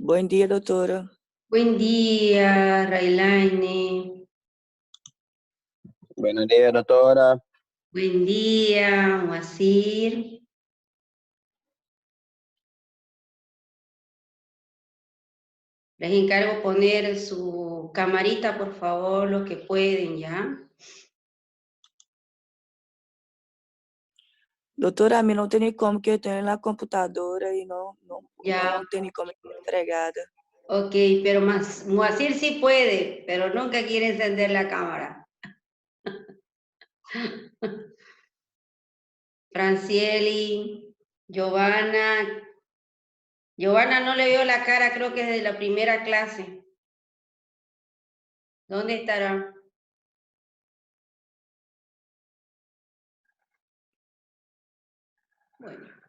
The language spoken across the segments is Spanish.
Bom dia, doutora. Buen día, Railaine. Buenos días, doctora. Buen día, Moacir. Les encargo poner su camarita, por favor, los que pueden, ¿ya? Doutora, a mim não tem como, que eu tenho na computadora e Ya, não tem como entregada. ok, pero más, Moacir sí puede, pero nunca quiere encender la cámara. Francieli, Giovanna. Giovanna no le veo la cara, creo que es de la primera clase. ¿Dónde estará? Bueno.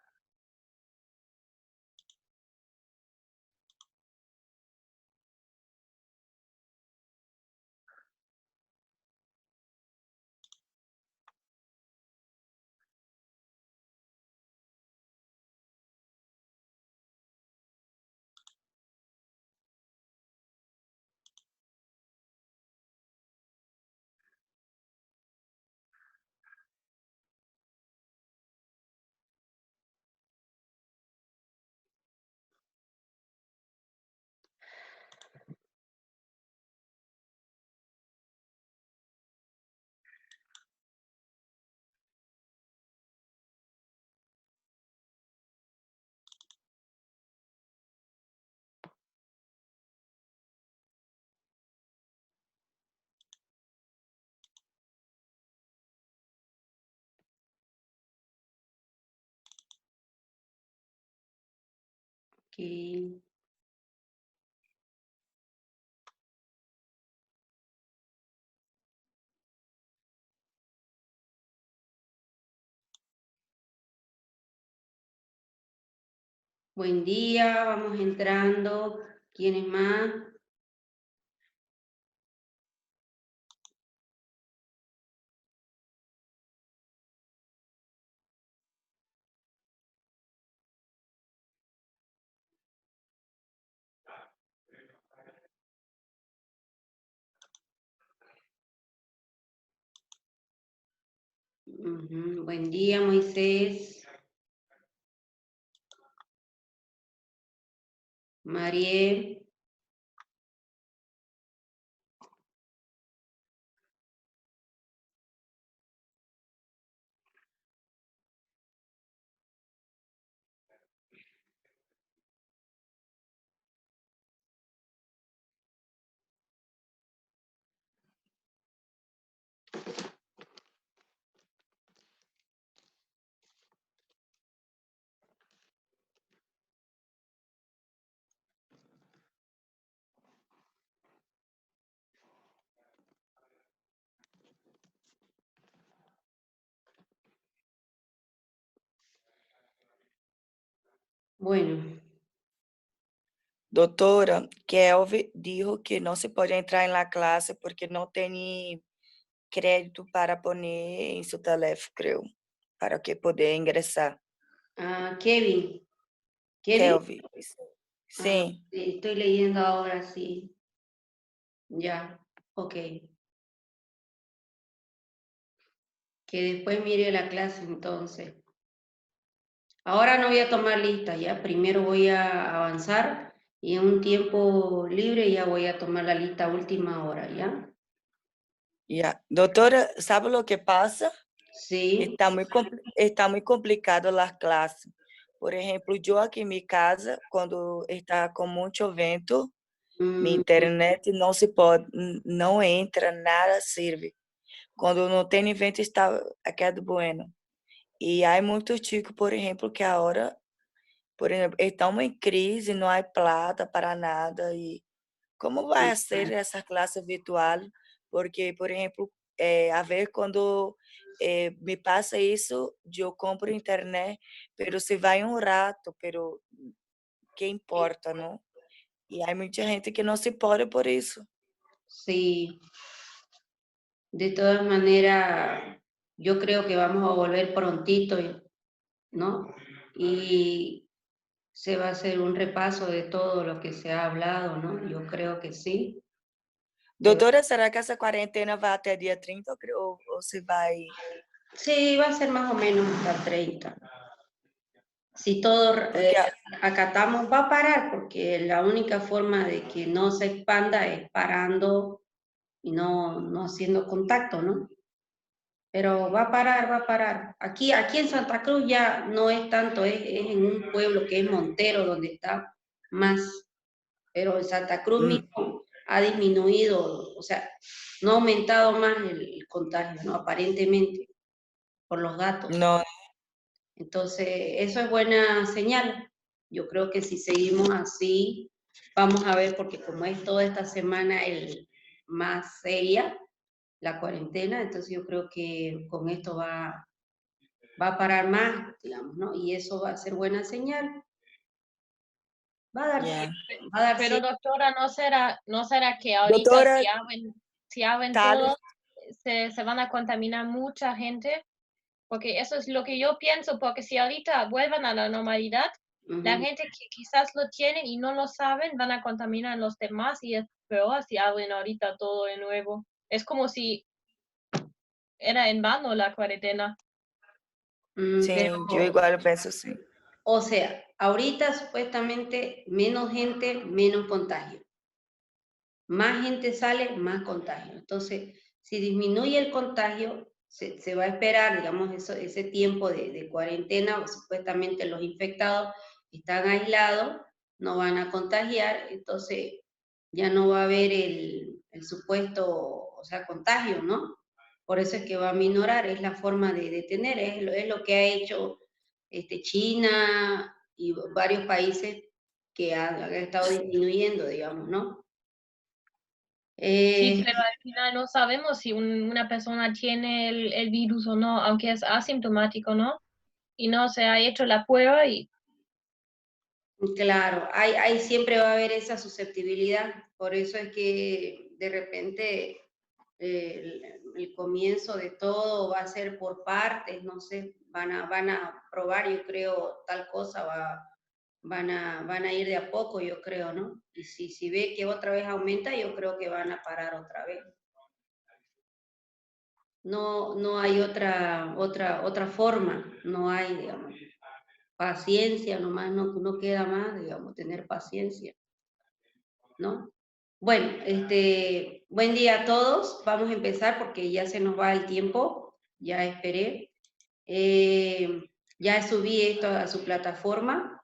Ok. Buen día, vamos entrando. ¿Quiénes más? Buen día, Moisés. Mariel. Bueno. Doutora, Kelvin dijo que não se pode entrar na classe porque não tem crédito para pôr em seu teléfono, creio, para que poder ingressar. Ah, Kevin. ¿Kevin? Kelvin, Ah, sim. sí, estoy leyendo ahora, sí. Ya, ok. Que después mire la clase entonces. Ahora no voy a tomar lista, ya. Primero voy a avanzar y en un tiempo libre ya voy a tomar la lista a última hora, ¿ya? Yeah. Doutora, sabe o que passa? Sí. Está muito complicado as classes. Por exemplo, eu aqui em minha casa, quando está com muito vento, minha internet não se pode, não entra, nada serve. Quando não tem vento, está aqui é do bueno. E há muitos chicos, por exemplo, que agora, por exemplo, estão em crise, não há plata para nada. E como vai ser essa classe virtual? Porque, por exemplo, a ver quando me passa isso, eu compro internet, pero se vai um rato, pero que importa, não? E há muita gente que não se pode por isso. Sí. De todas maneras, yo creo que vamos a volver prontito, ¿no? Y se va a hacer un repaso de todo lo que se ha hablado, ¿no? Yo creo que sí. Doutora, será que essa quarentena vai até dia 30 ou se vai... Sí, va a ser más o menos hasta el 30. Si todos Porque acatamos, va a parar, porque la única forma de que no se expanda es parando y no haciendo contacto, ¿no? Pero va a parar, va a parar. Aquí en Santa Cruz ya no es tanto, es en un pueblo que es Montero, donde está más. Pero en Santa Cruz mismo ha disminuido, o sea, no ha aumentado más el contagio, ¿no? Aparentemente, por los datos. não, Entonces, eso es buena señal. Yo creo que si seguimos así, vamos a ver, porque como es toda esta semana el más seria, la cuarentena, entonces yo creo que con esto va a parar más, digamos, ¿no? Y eso va a ser buena señal. Va a dar yeah. tiempo, va a dar Pero tiempo. doctora, ¿no será que ahorita Doutora, si abren Thales, todo, se van a contaminar mucha gente? Porque eso es lo que yo pienso, porque si ahorita vuelvan a la normalidad, la gente que quizás lo tienen y no lo saben, van a contaminar a los demás y es peor si abren ahorita todo de nuevo. Es como si era en vano la cuarentena. sim, eu Pero, igual penso assim. o sea, ahorita supuestamente menos gente, menos contagio. Más gente sale, más contagio. Entonces, si disminuye el contagio, se va a esperar, digamos, ese tiempo de cuarentena, o supuestamente los infectados están aislados, no van a contagiar, entonces ya no va a haber el supuesto, o sea, contagio, ¿no? Por eso es que va a minorar, es la forma de detener, es lo que ha hecho China y varios países que han estado disminuyendo, digamos, ¿no? Sí, pero al final no sabemos si una persona tiene el virus o no, aunque es asintomático, ¿no? Y no se ha hecho la prueba y Claro, hay siempre va a haber esa susceptibilidad, por eso es que de repente el comienzo de todo va a ser por partes, no sé, van a probar, yo creo, tal cosa, van a ir de a poco, yo creo, ¿no? Y si ve que otra vez aumenta, yo creo que van a parar otra vez. No hay otra forma, no hay, digamos, paciencia, nomás no queda más, digamos, tener paciencia, ¿no? Bueno, buen día a todos. Vamos a empezar porque ya se nos va el tiempo. Ya esperé. Ya subí esto a su plataforma.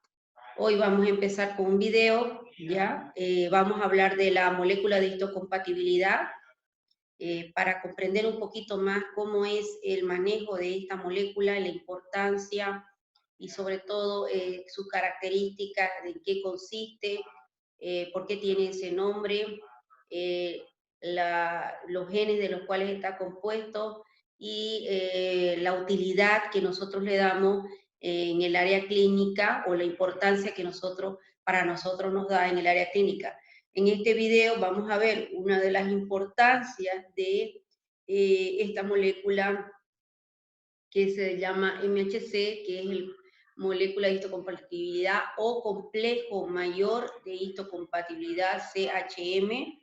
Hoy vamos a empezar con un video, ¿ya? Vamos a hablar de la molécula de histocompatibilidad para comprender un poquito más cómo es el manejo de esta molécula, la importancia y sobre todo sus características, de en qué consiste, por qué tiene ese nombre, los genes de los cuales está compuesto y la utilidad que nosotros le damos en el área clínica o la importancia que para nosotros nos da en el área clínica. En este video vamos a ver una de las importancias de esta molécula que se llama MHC, que es el molécula de histocompatibilidad o complejo mayor de histocompatibilidad, CHM,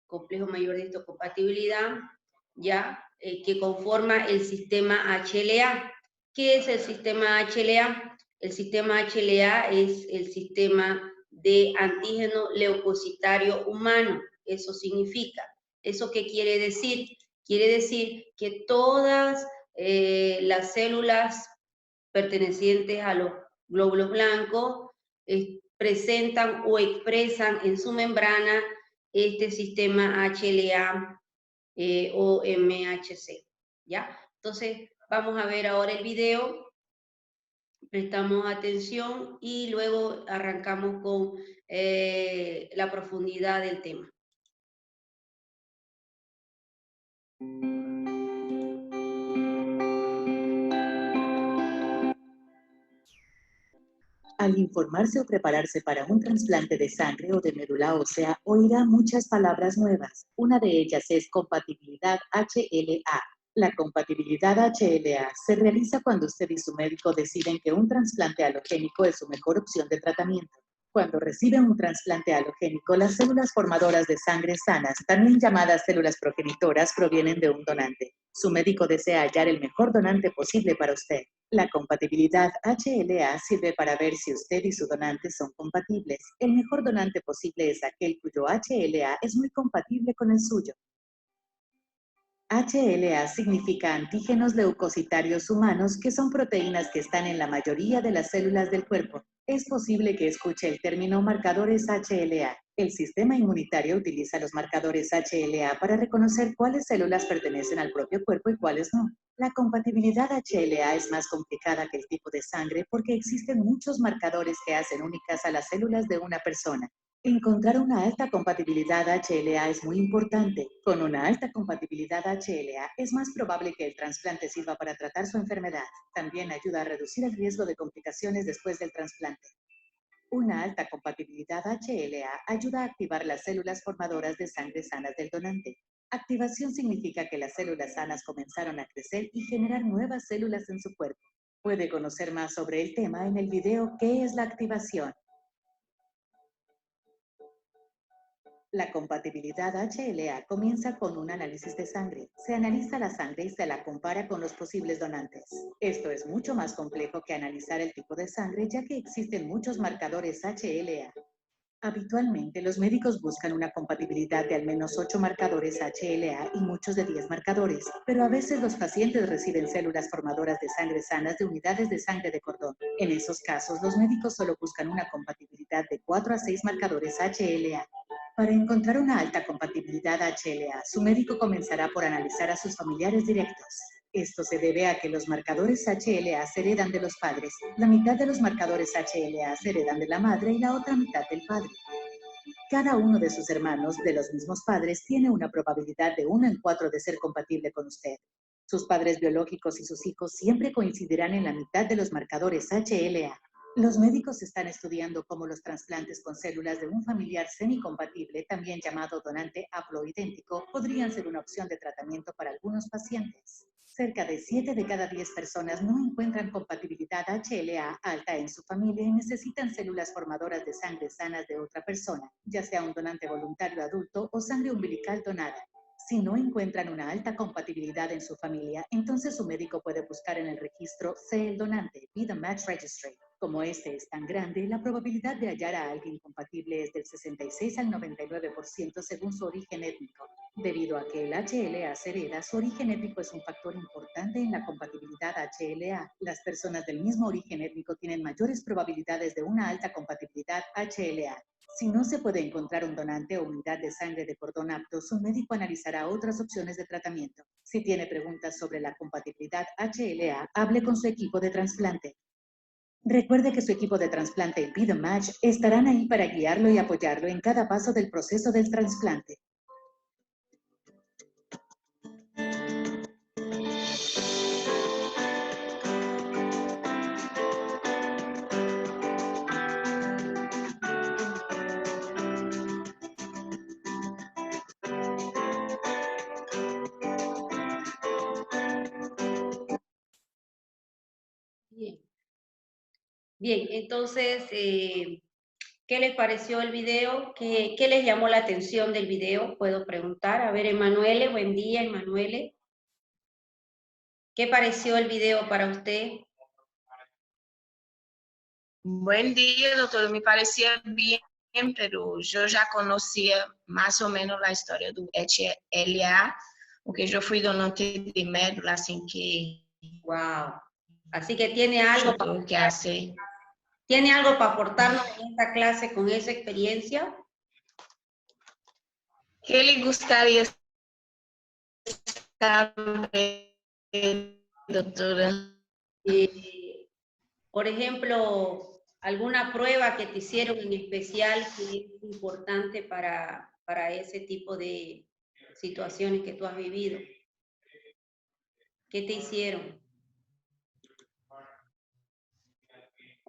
complejo mayor de histocompatibilidad, ya, que conforma el sistema HLA. ¿Qué es el sistema HLA? El sistema HLA es el sistema de antígeno leucocitario humano. Eso significa. ¿Eso qué quiere decir? Quiere decir que todas las células pertenecientes a los glóbulos blancos presentan o expresan en su membrana este sistema HLA o MHC, ¿ya? Entonces, vamos a ver ahora el video, prestamos atención y luego arrancamos con la profundidad del tema. Al informarse o prepararse para un trasplante de sangre o de médula ósea, oirá muchas palabras nuevas. Una de ellas es compatibilidad HLA. La compatibilidad HLA se realiza cuando usted y su médico deciden que un trasplante halogénico es su mejor opción de tratamiento. Cuando recibe un trasplante halogénico, las células formadoras de sangre sanas, también llamadas células progenitoras, provienen de un donante. Su médico desea hallar el mejor donante posible para usted. La compatibilidad HLA sirve para ver si usted y su donante son compatibles. El mejor donante posible es aquel cuyo HLA es muy compatible con el suyo. HLA significa antígenos leucocitarios humanos, que son proteínas que están en la mayoría de las células del cuerpo. Es posible que escuche el término marcadores HLA. El sistema inmunitario utiliza los marcadores HLA para reconocer cuáles células pertenecen al propio cuerpo y cuáles no. La compatibilidad HLA es más complicada que el tipo de sangre porque existen muchos marcadores que hacen únicas a las células de una persona. Encontrar una alta compatibilidad HLA es muy importante. Con una alta compatibilidad HLA es más probable que el trasplante sirva para tratar su enfermedad. También ayuda a reducir el riesgo de complicaciones después del trasplante. Una alta compatibilidad HLA ayuda a activar las células formadoras de sangre sanas del donante. Activación significa que las células sanas comenzaron a crecer y generar nuevas células en su cuerpo. Puede conocer más sobre el tema en el video ¿Qué es la activación? La compatibilidad HLA comienza con un análisis de sangre. Se analiza la sangre y se la compara con los posibles donantes. Esto es mucho más complejo que analizar el tipo de sangre, ya que existen muchos marcadores HLA. Habitualmente, los médicos buscan una compatibilidad de al menos 8 marcadores HLA y muchos de 10 marcadores, pero a veces los pacientes reciben células formadoras de sangre sanas de unidades de sangre de cordón. En esos casos, los médicos solo buscan una compatibilidad de 4 a 6 marcadores HLA. Para encontrar una alta compatibilidad HLA, su médico comenzará por analizar a sus familiares directos. Esto se debe a que los marcadores HLA se heredan de los padres. La mitad de los marcadores HLA se heredan de la madre y la otra mitad del padre. Cada uno de sus hermanos de los mismos padres tiene una probabilidad de 1 en 4 de ser compatible con usted. Sus padres biológicos y sus hijos siempre coincidirán en la mitad de los marcadores HLA. Los médicos están estudiando cómo los trasplantes con células de un familiar semicompatible, también llamado donante haploidéntico, podrían ser una opción de tratamiento para algunos pacientes. Cerca de 7 de cada 10 personas no encuentran compatibilidad HLA alta en su familia y necesitan células formadoras de sangre sanas de otra persona, ya sea un donante voluntario adulto o sangre umbilical donada. Si no encuentran una alta compatibilidad en su familia, entonces su médico puede buscar en el registro Sé el donante, Be the Match Registry. Como este es tan grande, la probabilidad de hallar a alguien compatible es del 66 al 99% según su origen étnico. Debido a que el HLA se hereda, su origen étnico es un factor importante en la compatibilidad HLA. Las personas del mismo origen étnico tienen mayores probabilidades de una alta compatibilidad HLA. Si no se puede encontrar un donante o unidad de sangre de cordón apto, su médico analizará otras opciones de tratamiento. Si tiene preguntas sobre la compatibilidad HLA, hable con su equipo de trasplante. Recuerde que su equipo de trasplante y Be the Match estarán ahí para guiarlo y apoyarlo en cada paso del proceso del trasplante. Bien, entonces, ¿qué les pareció el video? ¿Qué les llamó la atención del video? Puedo preguntar. A ver, Emanuele, buen día, Emanuele. ¿Qué pareció el video para usted? Buen día, doctor. Me parecía bien, pero yo ya conocía más o menos la historia del HLA, porque yo fui donante de médula, así que... Wow. Así que tiene algo para aportarnos en esta clase con esa experiencia. ¿Qué le gustaría saber, doctora? Por ejemplo, alguna prueba que te hicieron en especial que es importante para ese tipo de situaciones que tú has vivido. ¿Qué te hicieron?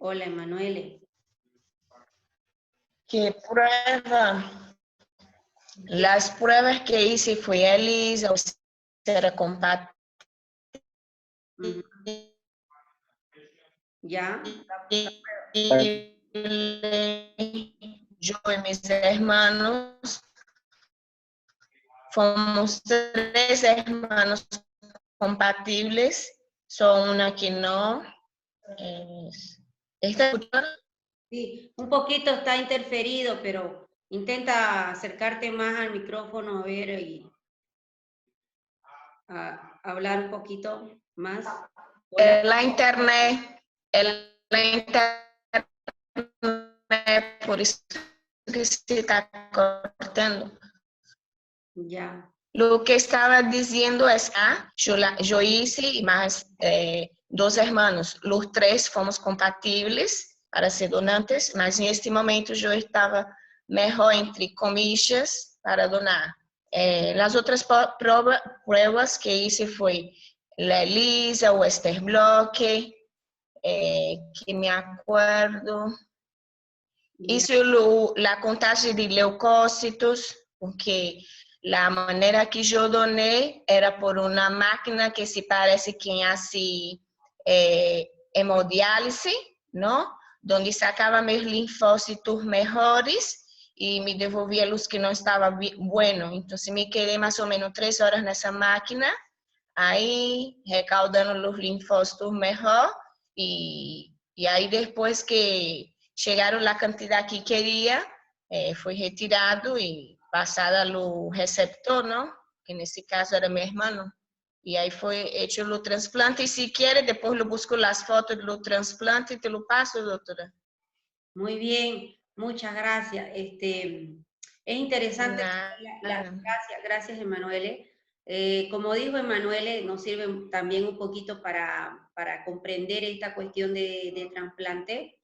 Hola, Emanuele. ¿Qué prueba? Las pruebas que hice fue ELISA, o si era Ya. Yo y mis hermanos fomos 3 hermanos compatibles, solo una que no. ¿Está escuchando? Sí, un poquito está interferido, pero intenta acercarte más al micrófono a ver y hablar un poquito más. La internet, por eso que se está cortando. Ya. Lo que estaba diciendo es que yo hice más 2 hermanos, los 3 fomos compatibles para ser donantes, mas en este momento yo estaba mejor, entre comillas, para donar. Las otras pruebas que hice fue la ELISA, o Esther Bloque, que me acuerdo. Hice la contagem de leucócitos, porque la manera que yo doné era por una máquina que se parece quien hace hemodiálisis, ¿no? Donde sacaba mis linfócitos mejores y me devolvía los que no estaban buenos. Entonces me quedé más o menos 3 horas en esa máquina, ahí recaudando los linfócitos mejor, y ahí después que llegaron la cantidad que quería, fue retirado y pasada al receptor, ¿no? Que en este caso era mi hermano. Y ahí fue hecho el trasplante. Y si quiere, después lo busco las fotos del trasplante y te lo paso, doctora. Muy bien, muchas gracias. Es interesante. Gracias, Emanuele. Como dijo Emanuele, nos sirve también un poquito para comprender esta cuestión de trasplante.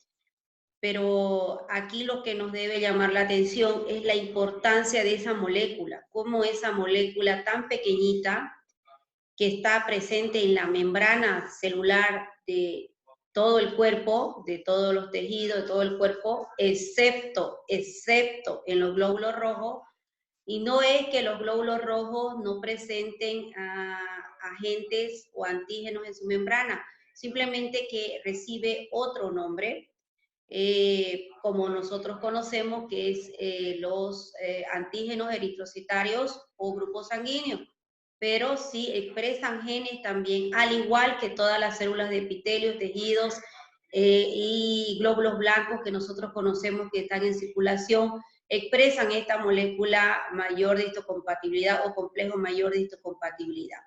Pero aquí lo que nos debe llamar la atención es la importancia de esa molécula, cómo esa molécula tan pequeñita que está presente en la membrana celular de todo el cuerpo, de todos los tejidos, de todo el cuerpo, excepto en los glóbulos rojos, y no es que los glóbulos rojos no presenten agentes o antígenos en su membrana, simplemente que recibe otro nombre, como nosotros conocemos, que es los antígenos eritrocitarios o grupos sanguíneos, pero sí expresan genes también, al igual que todas las células de epitelio, tejidos y glóbulos blancos que nosotros conocemos que están en circulación, expresan esta molécula mayor de histocompatibilidad o complejo mayor de histocompatibilidad.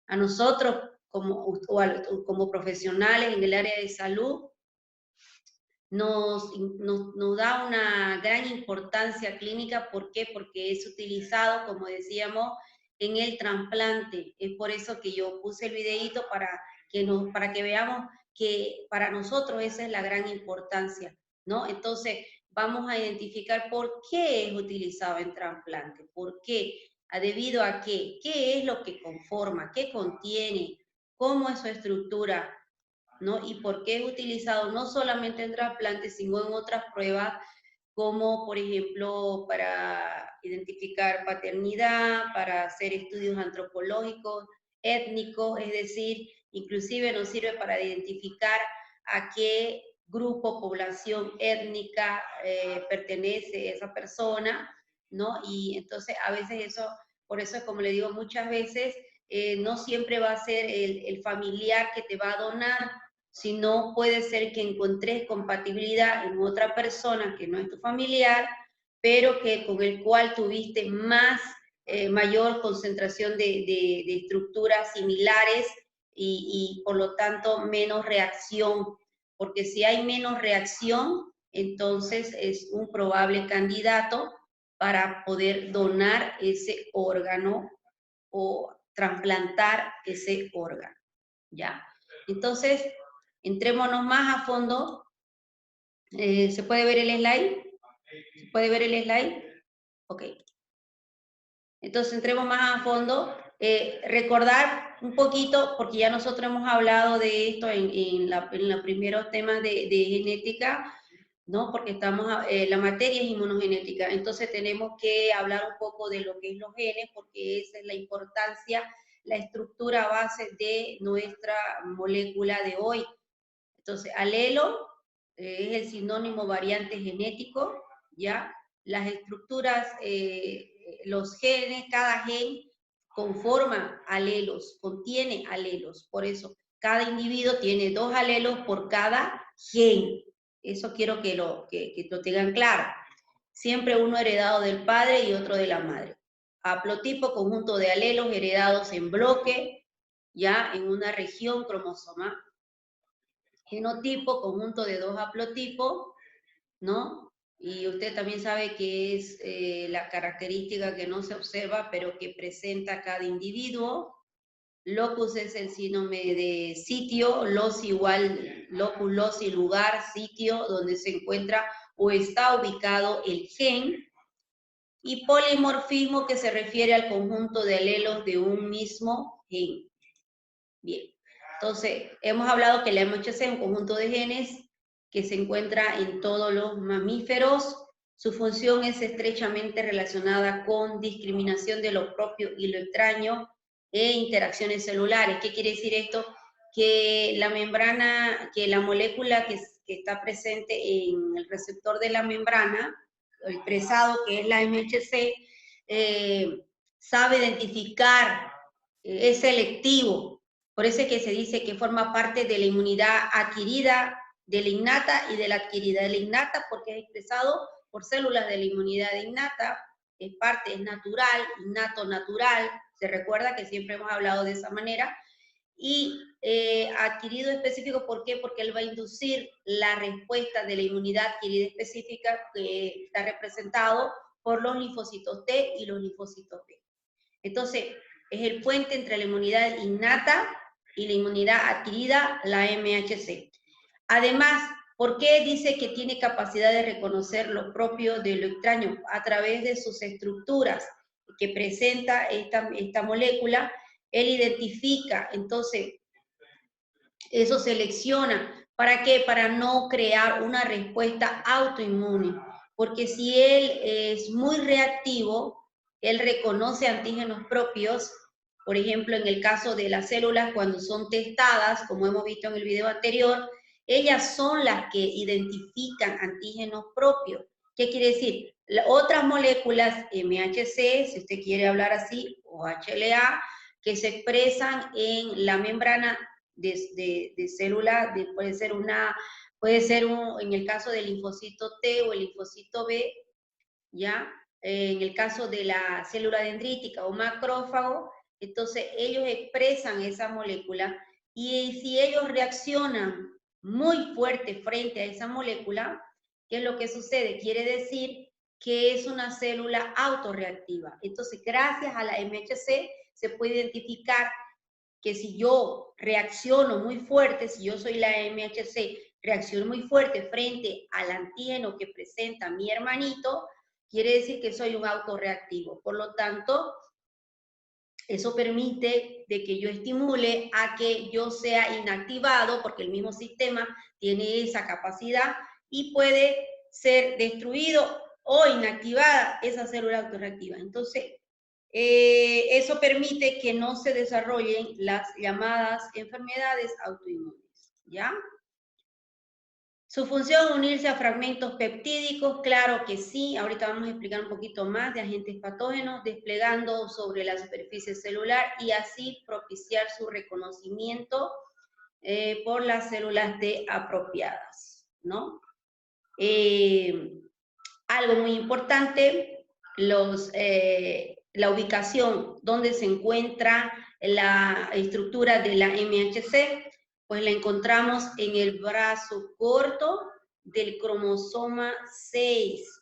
A nosotros, como profesionales en el área de salud, nos da una gran importancia clínica. ¿Por qué? Porque es utilizado, como decíamos, en el trasplante. Es por eso que yo puse el videíto para que veamos que para nosotros esa es la gran importancia, ¿no? Entonces, vamos a identificar por qué es utilizado en trasplante, por qué, debido a qué es lo que conforma, qué contiene, cómo es su estructura, ¿no? Y por qué es utilizado no solamente en trasplantes, sino en otras pruebas, como por ejemplo para identificar paternidad, para hacer estudios antropológicos, étnicos, es decir, inclusive nos sirve para identificar a qué grupo, población étnica pertenece esa persona, ¿no? Y entonces a veces eso, por eso como le digo muchas veces, no siempre va a ser el familiar que te va a donar, sino puede ser que encontres compatibilidad en otra persona que no es tu familiar, pero que con el cual tuviste mayor concentración de estructuras similares y por lo tanto menos reacción, porque si hay menos reacción, entonces es un probable candidato para poder donar ese órgano o trasplantar ese órgano, ¿ya? Entonces, entrémonos más a fondo. ¿Se puede ver el slide? ¿Se puede ver el slide? Ok. Entonces, entremos más a fondo. Recordar un poquito, porque ya nosotros hemos hablado de esto en los primeros temas de genética, ¿no? Porque estamos, la materia es inmunogenética. Entonces, tenemos que hablar un poco de lo que es los genes, porque esa es la importancia la estructura base de nuestra molécula de hoy. Entonces, alelo es el sinónimo variante genético, ¿ya? Las estructuras, los genes, cada gen conforma alelos, contiene alelos, por eso cada individuo tiene 2 alelos por cada gen. Eso quiero que lo tengan claro. Siempre uno heredado del padre y otro de la madre. Haplotipo, conjunto de alelos heredados en bloque, ya en una región cromosomal. Genotipo, conjunto de 2 haplotipos, ¿no? Y usted también sabe que es la característica que no se observa, pero que presenta cada individuo. Locus es el síndrome de sitio, los igual, locus, loci, lugar, sitio, donde se encuentra o está ubicado el gen. Y polimorfismo, que se refiere al conjunto de alelos de un mismo gen. Bien, entonces hemos hablado que la MHC es un conjunto de genes que se encuentra en todos los mamíferos. Su función es estrechamente relacionada con discriminación de lo propio y lo extraño e interacciones celulares. ¿Qué quiere decir esto? Que la membrana, que la molécula que está presente en el receptor de la membrana, el expresado que es la MHC, sabe identificar, es selectivo. Por eso es que se dice que forma parte de la inmunidad adquirida, de la innata y de la adquirida. De la innata porque es expresado por células de la inmunidad innata, es parte, es natural, innato natural, se recuerda que siempre hemos hablado de esa manera, y adquirido específico, ¿por qué? Porque él va a inducir la respuesta de la inmunidad adquirida específica que está representado por los linfocitos T y los linfocitos B. Entonces, es el puente entre la inmunidad innata y la inmunidad adquirida, la MHC. Además, ¿por qué dice que tiene capacidad de reconocer lo propio de lo extraño? A través de sus estructuras que presenta esta molécula, él identifica, entonces, eso selecciona. ¿Para qué? Para no crear una respuesta autoinmune. Porque si él es muy reactivo, él reconoce antígenos propios. Por ejemplo, en el caso de las células, cuando son testadas, como hemos visto en el video anterior, ellas son las que identifican antígenos propios. ¿Qué quiere decir? Otras moléculas MHC, si usted quiere hablar así, o HLA, que se expresan en la membrana de célula, puede ser en el caso del linfocito T o el linfocito B, ¿ya? En el caso de la célula dendrítica o macrófago, entonces ellos expresan esa molécula y si ellos reaccionan muy fuerte frente a esa molécula, ¿qué es lo que sucede? Quiere decir que es una célula autorreactiva. Entonces, gracias a la MHC se puede identificar que si yo reacciono muy fuerte, si yo soy la MHC, reacciono muy fuerte frente al antígeno que presenta mi hermanito, quiere decir que soy un autorreactivo. Por lo tanto, eso permite de que yo estimule a que yo sea inactivado, porque el mismo sistema tiene esa capacidad y puede ser destruido o inactivada esa célula autorreactiva. Entonces, eso permite que no se desarrollen las llamadas enfermedades autoinmunes, ¿ya? Su función, unirse a fragmentos peptídicos, claro que sí. Ahorita vamos a explicar un poquito más de agentes patógenos, desplegando sobre la superficie celular y así propiciar su reconocimiento por las células T apropiadas, ¿no? Algo muy importante, la ubicación donde se encuentra la estructura de la MHC, pues la encontramos en el brazo corto del cromosoma 6.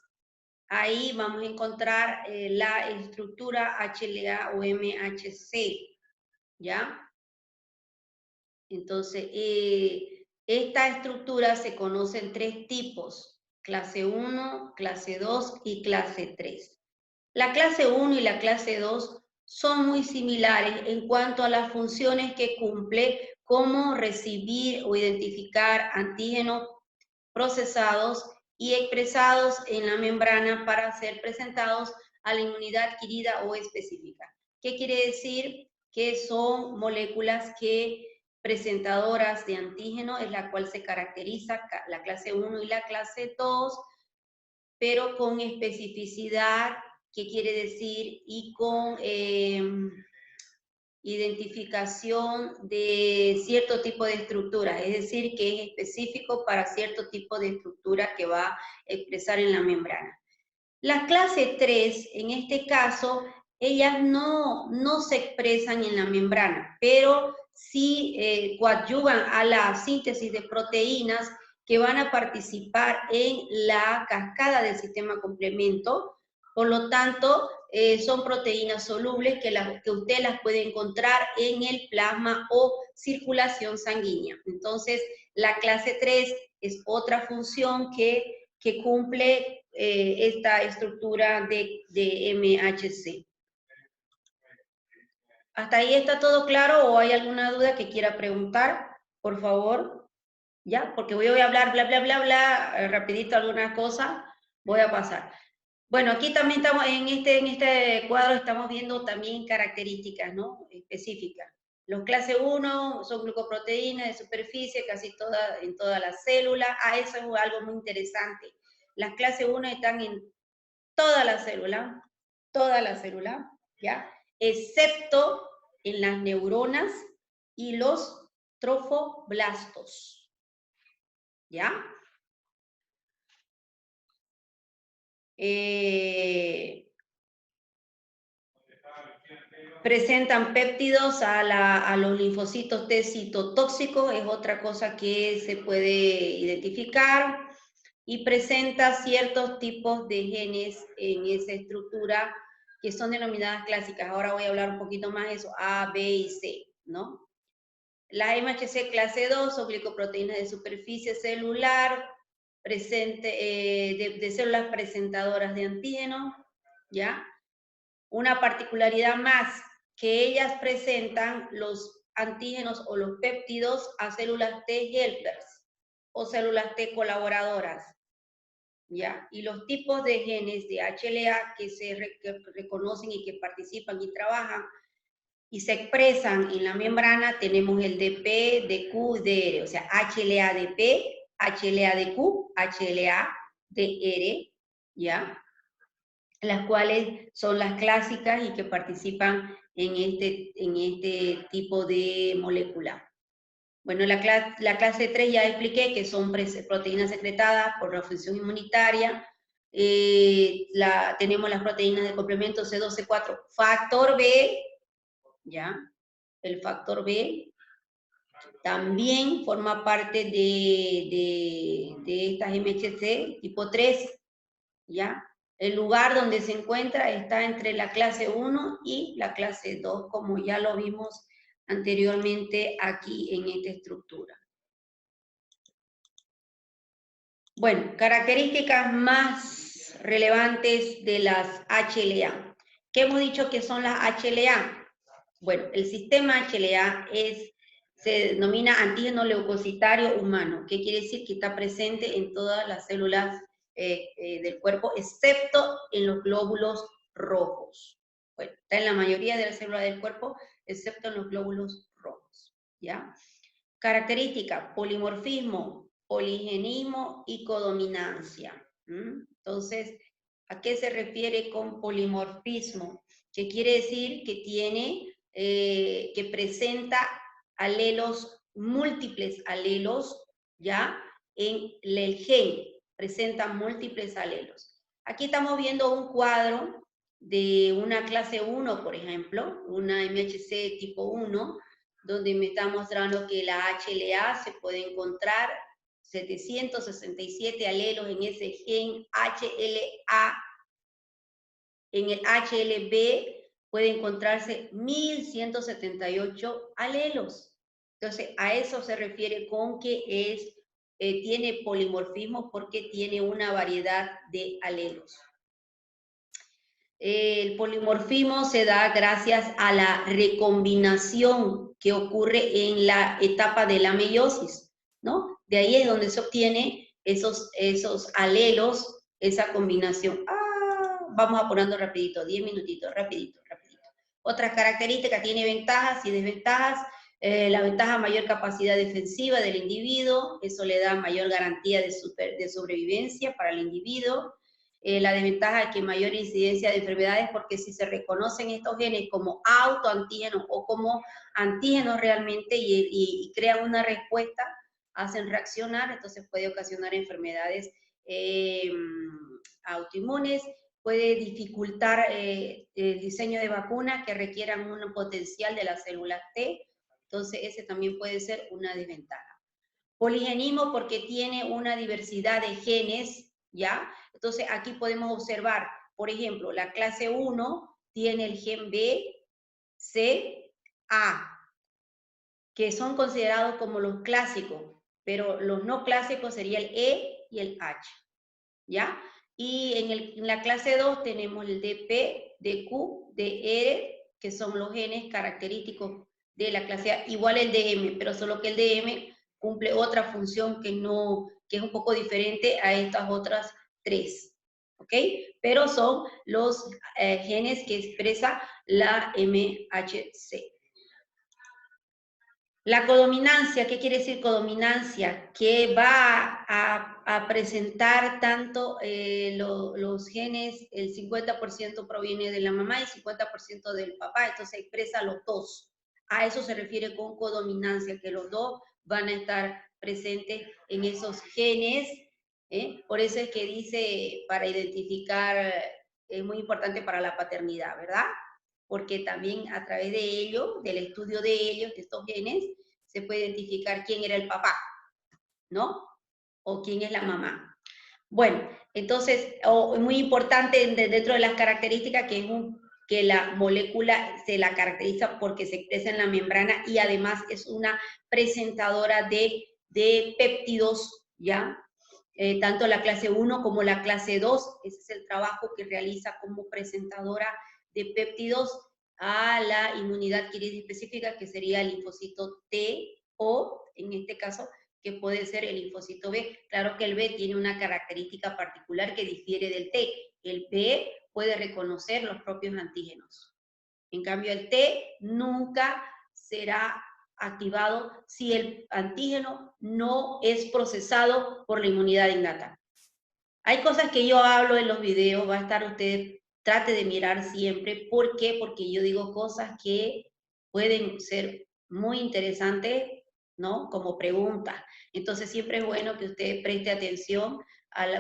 Ahí vamos a encontrar la estructura HLA o MHC, ¿ya? Entonces, esta estructura se conoce en 3 tipos, clase 1, clase 2 y clase 3. La clase 1 y la clase 2 son muy similares en cuanto a las funciones que cumple, como recibir o identificar antígenos procesados y expresados en la membrana para ser presentados a la inmunidad adquirida o específica. ¿Qué quiere decir? que son moléculas que presentadoras de antígeno, es la cual se caracteriza la clase 1 y la clase 2, pero con especificidad, ¿qué quiere decir? Y con identificación de cierto tipo de estructura, es decir, que es específico para cierto tipo de estructura que va a expresar en la membrana. Las clases 3, en este caso, ellas no se expresan en la membrana, pero sí coadyuvan a la síntesis de proteínas que van a participar en la cascada del sistema complemento. Por lo tanto, son proteínas solubles que usted las puede encontrar en el plasma o circulación sanguínea. Entonces, la clase 3 es otra función que cumple esta estructura de MHC. ¿Hasta ahí está todo claro o hay alguna duda que quiera preguntar? Por favor. ¿Ya? Porque voy a hablar bla, bla, bla, bla, rapidito alguna cosa, voy a pasar. Bueno, aquí también estamos, en este cuadro estamos viendo también características, ¿no? Específicas. Los clase 1 son glucoproteínas de superficie, casi en todas las células. Eso es algo muy interesante. Las clase 1 están en toda la célula, ¿ya? Excepto en las neuronas y los trofoblastos, ¿ya? Presentan péptidos a los linfocitos T citotóxicos, es otra cosa que se puede identificar, y presenta ciertos tipos de genes en esa estructura que son denominadas clásicas. Ahora voy a hablar un poquito más de eso, A, B y C, ¿no? La MHC clase 2 son glicoproteínas de superficie celular, de células presentadoras de antígeno, ¿ya? Una particularidad más, que ellas presentan los antígenos o los péptidos a células T helpers o células T colaboradoras, ¿ya? Y los tipos de genes de HLA que se reconocen y que participan y trabajan y se expresan en la membrana, tenemos el DP, DQ y DR, o sea, HLA-DP, HLA-DQ, HLA-DR, ¿ya? Las cuales son las clásicas y que participan en este tipo de molécula. Bueno, la clase 3 ya expliqué que son proteínas secretadas por la función inmunitaria. Tenemos las proteínas de complemento C2, C4, factor B, ¿ya? El factor B también forma parte de estas MHC tipo 3, ¿ya? El lugar donde se encuentra está entre la clase 1 y la clase 2, como ya lo vimos anteriormente aquí en esta estructura. Bueno, características más relevantes de las HLA. ¿Qué hemos dicho que son las HLA? Bueno, el sistema HLA se denomina antígeno leucocitario humano. ¿Qué quiere decir? Que está presente en todas las células del cuerpo, excepto en los glóbulos rojos. Bueno, está en la mayoría de las células del cuerpo, excepto en los glóbulos rojos, ¿ya? Característica, polimorfismo, poligenismo y codominancia. Entonces, ¿a qué se refiere con polimorfismo? Que quiere decir que que presenta alelos, múltiples alelos, ¿ya? En el gen, presenta múltiples alelos. Aquí estamos viendo un cuadro de una clase 1, por ejemplo, una MHC tipo 1, donde me está mostrando que la HLA se puede encontrar 767 alelos en ese gen HLA. En el HLB puede encontrarse 1178 alelos. Entonces, a eso se refiere con que tiene polimorfismo porque tiene una variedad de alelos. El polimorfismo se da gracias a la recombinación que ocurre en la etapa de la meiosis, ¿no? De ahí es donde se obtiene esos alelos, esa combinación. Vamos apurando rapidito, 10 minutitos, rapidito. Otras características, tiene ventajas y desventajas. La ventaja, mayor capacidad defensiva del individuo, eso le da mayor garantía de sobrevivencia para el individuo. La desventaja es que mayor incidencia de enfermedades, porque si se reconocen estos genes como autoantígenos o como antígenos realmente y crean una respuesta, hacen reaccionar, entonces puede ocasionar enfermedades autoinmunes, puede dificultar el diseño de vacunas que requieran un potencial de las células T, entonces ese también puede ser una desventaja. Poligenismo, porque tiene una diversidad de genes, ¿ya? Entonces aquí podemos observar, por ejemplo, la clase 1 tiene el gen B, C, A, que son considerados como los clásicos, pero los no clásicos sería el E y el H, ¿ya? Y en la clase 2 tenemos el DP, DQ, DR, que son los genes característicos de la clase A, igual el DM, pero solo que el DM cumple otra función que es un poco diferente a estas otras tres, ¿ok? Pero son los genes que expresa la MHC. La codominancia, ¿qué quiere decir codominancia? Que va a presentar tanto los genes, el 50% proviene de la mamá y 50% del papá, entonces expresa los dos. A eso se refiere con codominancia, que los dos van a estar presentes en esos genes. Por eso es que dice, para identificar, es muy importante para la paternidad, ¿verdad? Porque también a través de ello, del estudio de ellos, de estos genes, se puede identificar quién era el papá, ¿no? O quién es la mamá. Bueno, entonces, muy importante dentro de las características que la molécula se la caracteriza porque se expresa en la membrana y además es una presentadora de péptidos, ¿ya? Tanto la clase 1 como la clase 2, ese es el trabajo que realiza como presentadora de péptidos a la inmunidad adquirida específica, que sería el linfocito T, o en este caso, que puede ser el linfocito B. Claro que el B tiene una característica particular que difiere del T. El B puede reconocer los propios antígenos. En cambio, el T nunca será activado si el antígeno no es procesado por la inmunidad innata. Hay cosas que yo hablo en los videos, va a estar usted, trate de mirar siempre. ¿Por qué? Porque yo digo cosas que pueden ser muy interesantes, ¿no? Como preguntas. Entonces siempre es bueno que usted preste atención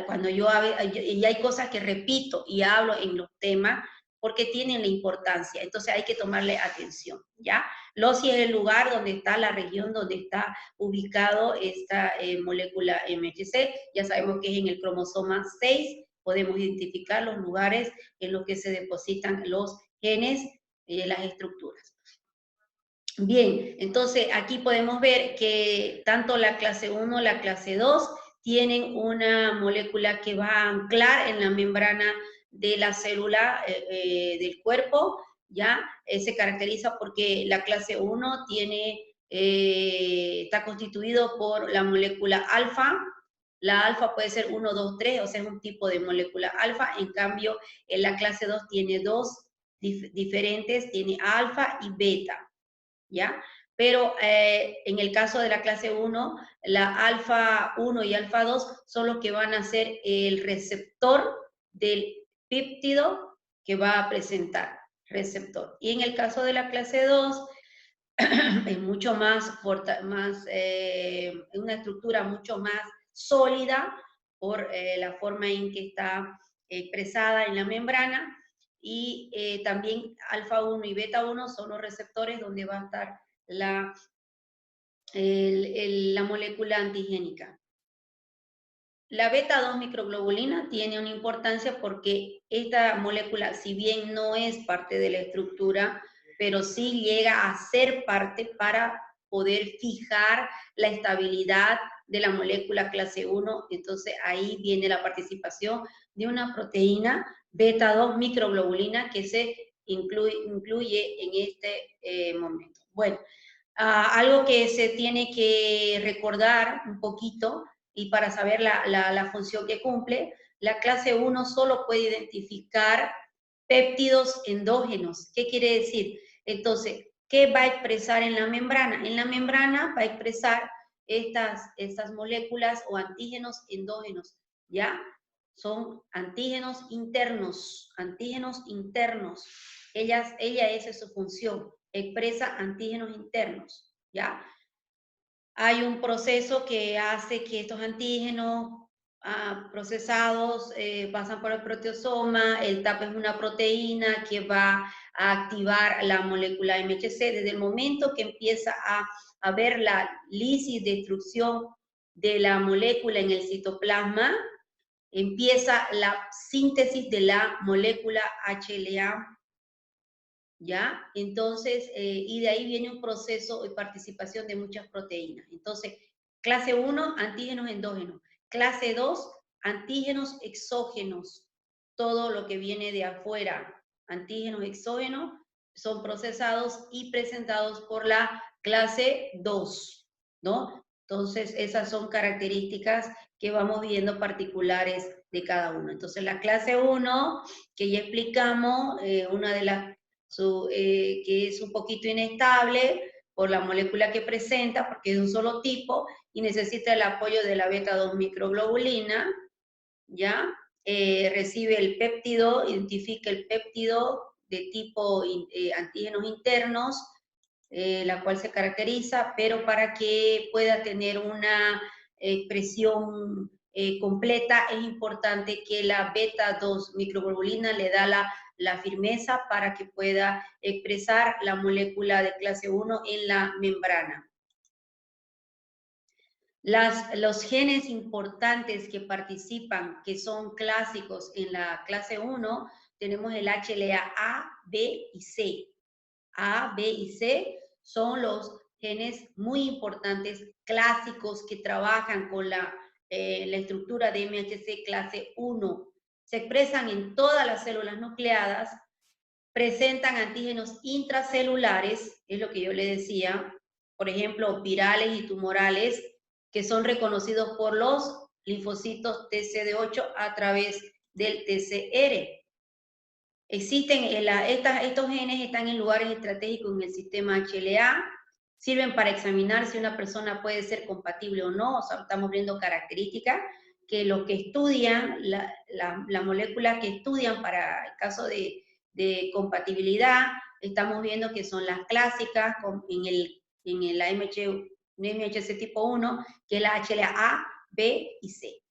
cuando yo hablo, y hay cosas que repito y hablo en los temas porque tienen la importancia, entonces hay que tomarle atención, ¿ya? LOCI es el lugar donde está, la región donde está ubicado esta molécula MHC, ya sabemos que es en el cromosoma 6, podemos identificar los lugares en los que se depositan los genes y las estructuras. Bien, entonces aquí podemos ver que tanto la clase 1, la clase 2, tienen una molécula que va a anclar en la membrana de la célula del cuerpo, ¿ya? Se caracteriza porque la clase 1 está constituido por la molécula alfa. La alfa puede ser 1, 2, 3, o sea, es un tipo de molécula alfa. En cambio, en la clase 2 tiene dos diferentes, tiene alfa y beta, ¿ya? Pero en el caso de la clase 1, la alfa 1 y alfa 2 son los que van a ser el receptor del péptido que va a presentar, receptor. Y en el caso de la clase 2, es mucho más, una estructura mucho más sólida por la forma en que está expresada en la membrana, y también alfa 1 y beta 1 son los receptores donde va a estar la molécula antigénica. La beta 2 microglobulina tiene una importancia porque esta molécula, si bien no es parte de la estructura, pero sí llega a ser parte para poder fijar la estabilidad de la molécula clase 1, entonces ahí viene la participación de una proteína beta 2 microglobulina que se incluye en este momento. Bueno, algo que se tiene que recordar un poquito, y para saber la función que cumple, la clase 1 solo puede identificar péptidos endógenos. ¿Qué quiere decir? Entonces, ¿qué va a expresar en la membrana? En la membrana va a expresar estas moléculas o antígenos endógenos, ¿ya? Son antígenos internos, antígenos internos. Ella esa es su función, expresa antígenos internos, ¿ya? Hay un proceso que hace que estos antígenos procesados pasan por el proteosoma. El TAP es una proteína que va a activar la molécula MHC desde el momento que empieza a haber la lisis, destrucción de la molécula en el citoplasma. Empieza la síntesis de la molécula HLA, ¿ya? Entonces, y de ahí viene un proceso de participación de muchas proteínas. Entonces, clase 1, antígenos endógenos. Clase 2, antígenos exógenos. Todo lo que viene de afuera, antígenos exógenos, son procesados y presentados por la clase 2, ¿no? Entonces, esas son características que vamos viendo particulares de cada uno. Entonces, la clase 1, que ya explicamos, una de las que es un poquito inestable por la molécula que presenta, porque es de un solo tipo y necesita el apoyo de la beta-2 microglobulina, ¿ya? Recibe el péptido, identifica el péptido de tipo antígenos internos, la cual se caracteriza, pero para que pueda tener una expresión completa es importante que la beta-2 microglobulina le da la firmeza para que pueda expresar la molécula de clase 1 en la membrana. Los genes importantes que participan, que son clásicos en la clase 1, tenemos el HLA A, B y C. A, B y C son los genes muy importantes, clásicos, que trabajan con la estructura de MHC clase 1. Se expresan en todas las células nucleadas, presentan antígenos intracelulares, es lo que yo le decía, por ejemplo, virales y tumorales, que son reconocidos por los linfocitos TCD8 a través del TCR. Existen, estos genes están en lugares estratégicos en el sistema HLA, sirven para examinar si una persona puede ser compatible o no. O sea, estamos viendo características que los que estudian, la molécula que estudian para el caso de compatibilidad, estamos viendo que son las clásicas en el MHC tipo 1, que es la HLA-A, B y C,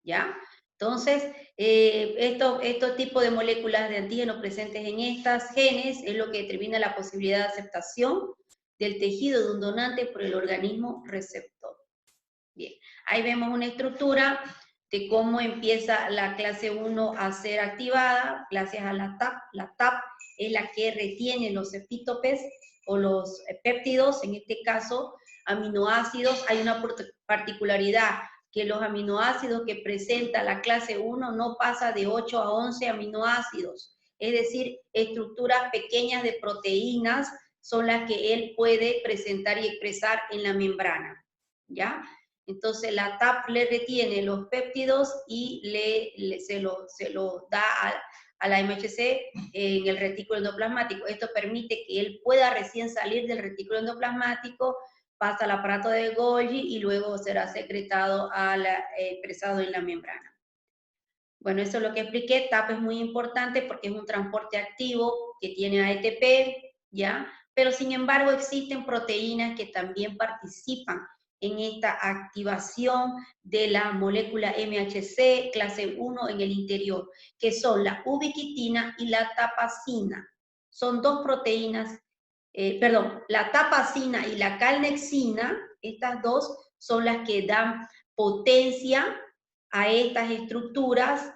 ¿ya? Entonces, estos tipos de moléculas de antígenos presentes en estas genes es lo que determina la posibilidad de aceptación del tejido de un donante por el organismo receptor. Bien, ahí vemos una estructura de cómo empieza la clase 1 a ser activada gracias a la TAP. La TAP es la que retiene los epítopes o los péptidos, en este caso aminoácidos. Hay una particularidad, que los aminoácidos que presenta la clase 1 no pasa de 8 a 11 aminoácidos, es decir, estructuras pequeñas de proteínas son las que él puede presentar y expresar en la membrana, ¿ya? Entonces la TAP le retiene los péptidos y se lo da a la MHC en el retículo endoplasmático. Esto permite que él pueda recién salir del retículo endoplasmático, pasa al aparato de Golgi y luego será secretado expresado en la membrana. Bueno, eso es lo que expliqué. TAP es muy importante porque es un transporte activo que tiene ATP, ¿ya? Pero sin embargo existen proteínas que también participan en esta activación de la molécula MHC clase 1 en el interior, que son la ubiquitina y la tapacina. Son dos proteínas, la tapacina y la calnexina, estas dos son las que dan potencia a estas estructuras,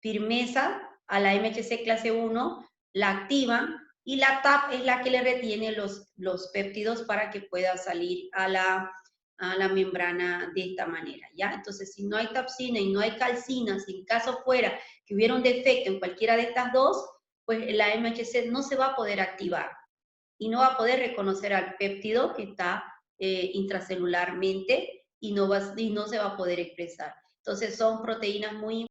firmeza a la MHC clase 1, la activan, y la TAP es la que le retiene los péptidos para que pueda salir a la membrana de esta manera, ¿ya? Entonces, si no hay tapsina y no hay calcina, si en caso fuera que hubiera un defecto en cualquiera de estas dos, pues la MHC no se va a poder activar y no va a poder reconocer al péptido que está intracelularmente y no se va a poder expresar. Entonces, son proteínas muy